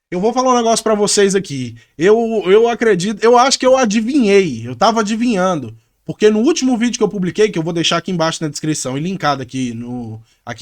Eu vou falar um negócio pra vocês aqui. Eu acredito, eu acho que eu adivinhei, eu tava adivinhando. Porque no último vídeo que eu publiquei, que eu vou deixar aqui embaixo na descrição e linkado aqui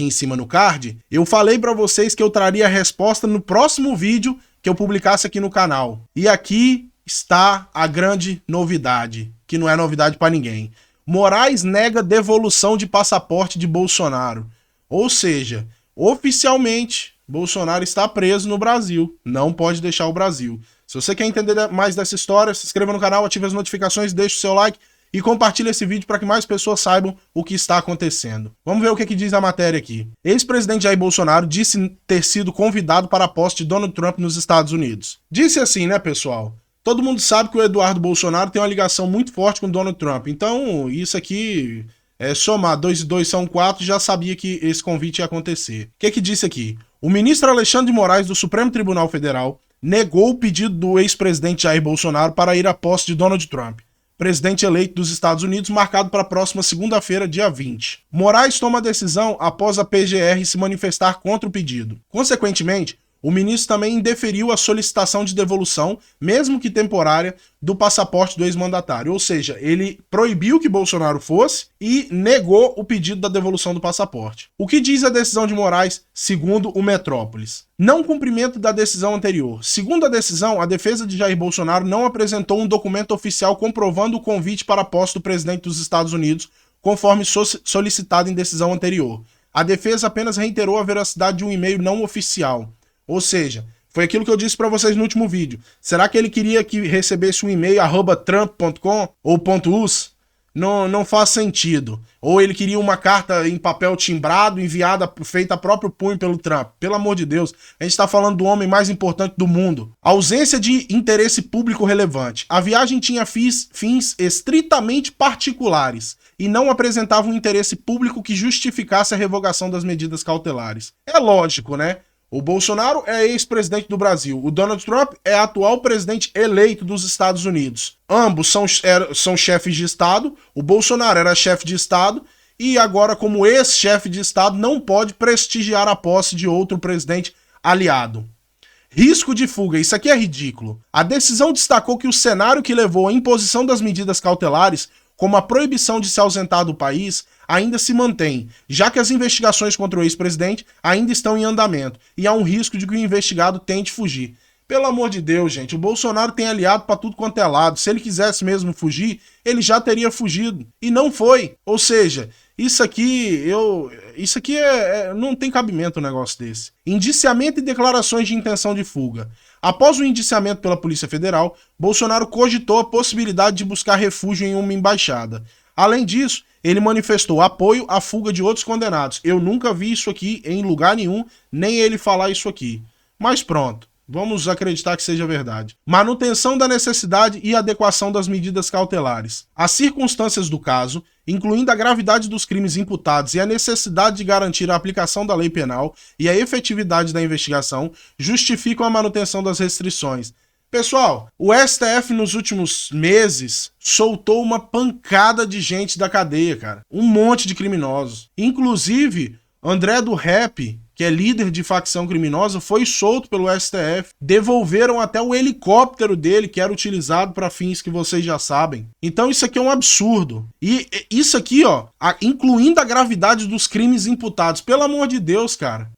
em cima no card, eu falei pra vocês que eu traria a resposta no próximo vídeo que eu publicasse aqui no canal. E aqui está a grande novidade, que não é novidade pra ninguém. Moraes nega devolução de passaporte de Bolsonaro. Ou seja, oficialmente, Bolsonaro está preso no Brasil. Não pode deixar o Brasil. Se você quer entender mais dessa história, se inscreva no canal, ative as notificações, deixe o seu like e compartilhe esse vídeo para que mais pessoas saibam o que está acontecendo. Vamos ver o que diz a matéria aqui. Ex-presidente Jair Bolsonaro disse ter sido convidado para a posse de Donald Trump nos Estados Unidos. Disse assim, né, pessoal? Todo mundo sabe que o Eduardo Bolsonaro tem uma ligação muito forte com o Donald Trump. Então, isso aqui somar 2 e 2 são 4, já sabia que esse convite ia acontecer. O que disse aqui? O ministro Alexandre de Moraes, do Supremo Tribunal Federal, negou o pedido do ex-presidente Jair Bolsonaro para ir à posse de Donald Trump, presidente eleito dos Estados Unidos, marcado para a próxima segunda-feira, dia 20. Moraes toma a decisão após a PGR se manifestar contra o pedido. Consequentemente, o ministro também indeferiu a solicitação de devolução, mesmo que temporária, do passaporte do ex-mandatário. Ou seja, ele proibiu que Bolsonaro fosse e negou o pedido da devolução do passaporte. O que diz a decisão de Moraes, segundo o Metrópolis? Não cumprimento da decisão anterior. Segundo a decisão, a defesa de Jair Bolsonaro não apresentou um documento oficial comprovando o convite para a posse do presidente dos Estados Unidos, conforme solicitado em decisão anterior. A defesa apenas reiterou a veracidade de um e-mail não oficial. Ou seja, foi aquilo que eu disse para vocês no último vídeo. Será que ele queria que recebesse um e-mail @trump.com ou .us? Não faz sentido. Ou ele queria uma carta em papel timbrado, enviada, feita a próprio punho pelo Trump. Pelo amor de Deus, a gente está falando do homem mais importante do mundo. Ausência de interesse público relevante. A viagem tinha fins estritamente particulares e não apresentava um interesse público que justificasse a revogação das medidas cautelares. É lógico, né? O Bolsonaro é ex-presidente do Brasil. O Donald Trump é atual presidente eleito dos Estados Unidos. Ambos são chefes de Estado. O Bolsonaro era chefe de Estado e agora, como ex-chefe de Estado, não pode prestigiar a posse de outro presidente aliado. Risco de fuga. Isso aqui é ridículo. A decisão destacou que o cenário que levou à imposição das medidas cautelares, como a proibição de se ausentar do país, ainda se mantém, já que as investigações contra o ex-presidente ainda estão em andamento e há um risco de que o investigado tente fugir. Pelo amor de Deus, gente, o Bolsonaro tem aliado pra tudo quanto é lado. Se ele quisesse mesmo fugir, ele já teria fugido. E não foi. Ou seja, isso aqui não tem cabimento um negócio desse. Indiciamento e declarações de intenção de fuga. Após o indiciamento pela Polícia Federal, Bolsonaro cogitou a possibilidade de buscar refúgio em uma embaixada. Além disso, ele manifestou apoio à fuga de outros condenados. Eu nunca vi isso aqui em lugar nenhum, nem ele falar isso aqui. Mas pronto. Vamos acreditar que seja verdade. Manutenção da necessidade e adequação das medidas cautelares. As circunstâncias do caso, incluindo a gravidade dos crimes imputados e a necessidade de garantir a aplicação da lei penal e a efetividade da investigação, justificam a manutenção das restrições. Pessoal, o STF nos últimos meses soltou uma pancada de gente da cadeia, cara. Um monte de criminosos. Inclusive, André do Rap, que é líder de facção criminosa, foi solto pelo STF. Devolveram até o helicóptero dele, que era utilizado para fins que vocês já sabem. Então isso aqui é um absurdo. E isso aqui, ó, incluindo a gravidade dos crimes imputados. Pelo amor de Deus, cara.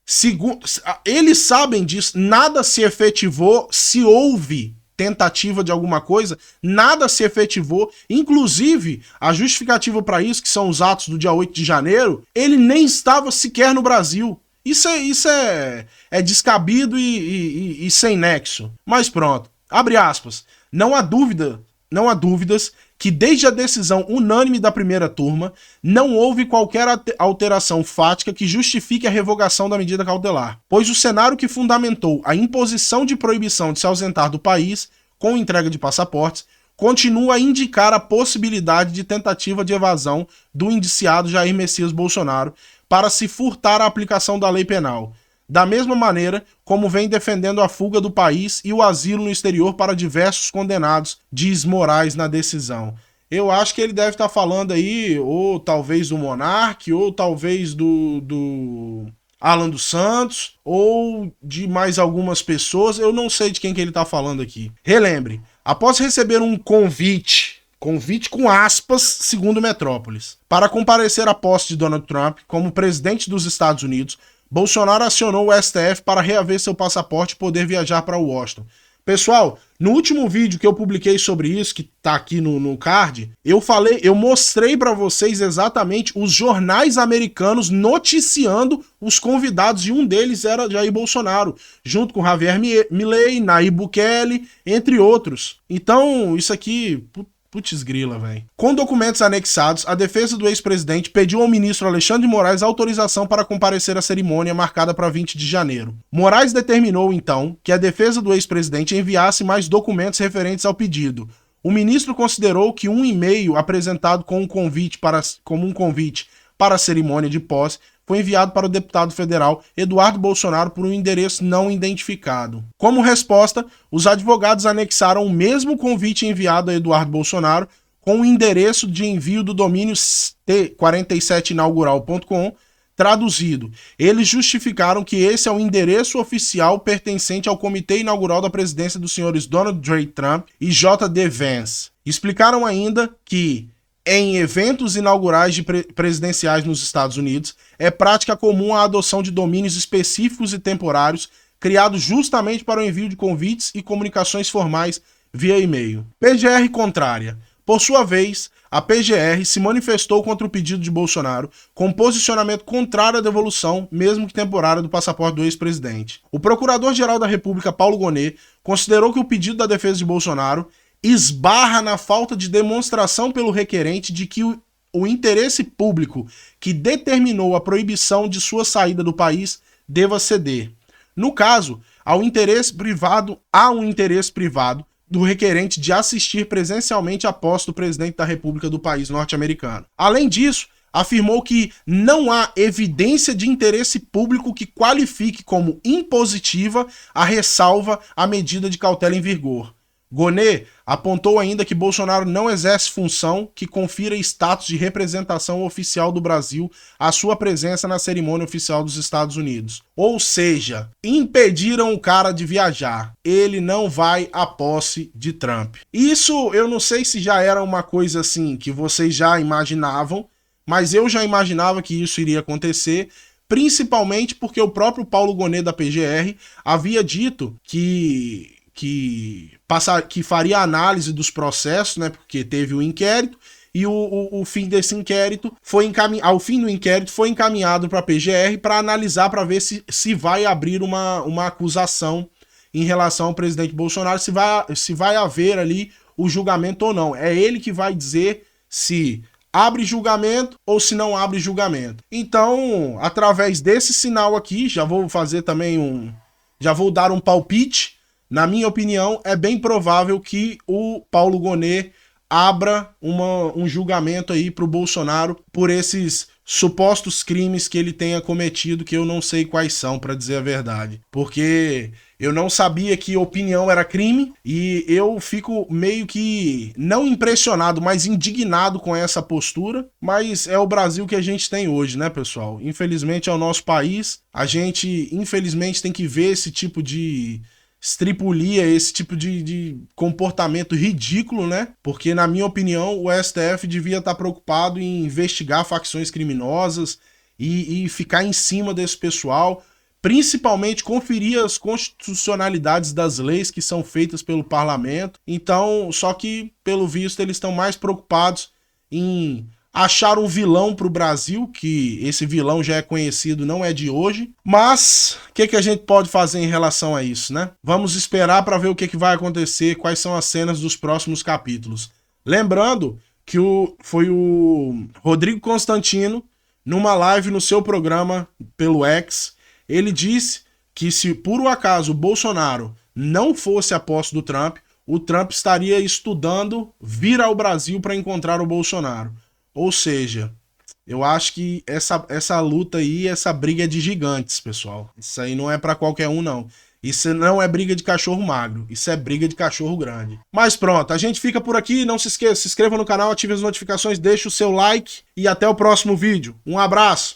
Eles sabem disso. Nada se efetivou, se houve tentativa de alguma coisa, nada se efetivou, inclusive a justificativa para isso, que são os atos do dia 8 de janeiro, ele nem estava sequer no Brasil. Isso é descabido e sem nexo. Mas pronto, abre aspas, não há dúvidas que desde a decisão unânime da primeira turma, não houve qualquer alteração fática que justifique a revogação da medida cautelar, pois o cenário que fundamentou a imposição de proibição de se ausentar do país, com entrega de passaportes, continua a indicar a possibilidade de tentativa de evasão do indiciado Jair Messias Bolsonaro para se furtar a aplicação da lei penal, da mesma maneira como vem defendendo a fuga do país e o asilo no exterior para diversos condenados, diz Moraes na decisão. Eu acho que ele deve estar falando aí, ou talvez do Monark, ou talvez do Alan dos Santos ou de mais algumas pessoas, eu não sei de quem que ele tá falando aqui. Relembre, após receber um convite com aspas, segundo Metrópolis, para comparecer à posse de Donald Trump como presidente dos Estados Unidos, Bolsonaro acionou o STF para reaver seu passaporte e poder viajar para Washington. Pessoal, no último vídeo que eu publiquei sobre isso, que tá aqui no card, eu mostrei para vocês exatamente os jornais americanos noticiando os convidados, e um deles era Jair Bolsonaro, junto com Javier Milei, Nayib Bukele, entre outros. Então, isso aqui... Putz grila, velho. Com documentos anexados, a defesa do ex-presidente pediu ao ministro Alexandre de Moraes autorização para comparecer à cerimônia marcada para 20 de janeiro. Moraes determinou, então, que a defesa do ex-presidente enviasse mais documentos referentes ao pedido. O ministro considerou que um e-mail apresentado como um convite para a cerimônia de posse foi enviado para o deputado federal Eduardo Bolsonaro por um endereço não identificado. Como resposta, os advogados anexaram o mesmo convite enviado a Eduardo Bolsonaro com o endereço de envio do domínio t47inaugural.com, traduzido. Eles justificaram que esse é o endereço oficial pertencente ao Comitê Inaugural da Presidência dos senhores Donald J. Trump e J.D. Vance. Explicaram ainda que em eventos inaugurais presidenciais nos Estados Unidos, é prática comum a adoção de domínios específicos e temporários, criados justamente para o envio de convites e comunicações formais via e-mail. PGR contrária. Por sua vez, a PGR se manifestou contra o pedido de Bolsonaro, com posicionamento contrário à devolução, mesmo que temporária, do passaporte do ex-presidente. O Procurador-Geral da República, Paulo Gonet, considerou que o pedido da defesa de Bolsonaro esbarra na falta de demonstração pelo requerente de que o interesse público que determinou a proibição de sua saída do país deva ceder. No caso, há um interesse privado do requerente de assistir presencialmente à posse do presidente da República do país norte-americano. Além disso, afirmou que não há evidência de interesse público que qualifique como impositiva a ressalva à medida de cautela em vigor. Gonet apontou ainda que Bolsonaro não exerce função que confira status de representação oficial do Brasil à sua presença na cerimônia oficial dos Estados Unidos. Ou seja, impediram o cara de viajar. Ele não vai à posse de Trump. Isso eu não sei se já era uma coisa assim que vocês já imaginavam, mas eu já imaginava que isso iria acontecer, principalmente porque o próprio Paulo Gonet da PGR havia dito que faria análise dos processos, né? Porque teve o inquérito e o fim desse inquérito ao fim do inquérito foi encaminhado para a PGR para analisar, para ver se vai abrir uma acusação em relação ao presidente Bolsonaro, se vai haver ali o julgamento ou não. É ele que vai dizer se abre julgamento ou se não abre julgamento. Então, através desse sinal aqui, já vou dar um palpite. Na minha opinião, é bem provável que o Paulo Gonet abra um julgamento aí pro Bolsonaro por esses supostos crimes que ele tenha cometido, que eu não sei quais são, para dizer a verdade. Porque eu não sabia que opinião era crime e eu fico meio que não impressionado, mas indignado com essa postura. Mas é o Brasil que a gente tem hoje, né, pessoal? Infelizmente é o nosso país. A gente, infelizmente, tem que ver esse tipo de estripulia, esse tipo de comportamento ridículo, né? Porque, na minha opinião, o STF devia estar preocupado em investigar facções criminosas e ficar em cima desse pessoal, principalmente conferir as constitucionalidades das leis que são feitas pelo parlamento. Então, só que, pelo visto, eles estão mais preocupados em achar um vilão pro Brasil, que esse vilão já é conhecido, não é de hoje. Mas o que a gente pode fazer em relação a isso, né? Vamos esperar para ver o que vai acontecer, quais são as cenas dos próximos capítulos. Lembrando que foi o Rodrigo Constantino, numa live no seu programa pelo X, ele disse que se por um acaso o Bolsonaro não fosse a posse do Trump, o Trump estaria estudando vir ao Brasil para encontrar o Bolsonaro. Ou seja, eu acho que essa luta aí, essa briga é de gigantes, pessoal. Isso aí não é pra qualquer um, não. Isso não é briga de cachorro magro, isso é briga de cachorro grande. Mas pronto, a gente fica por aqui. Não se esqueça, se inscreva no canal, ative as notificações, deixe o seu like e até o próximo vídeo. Um abraço!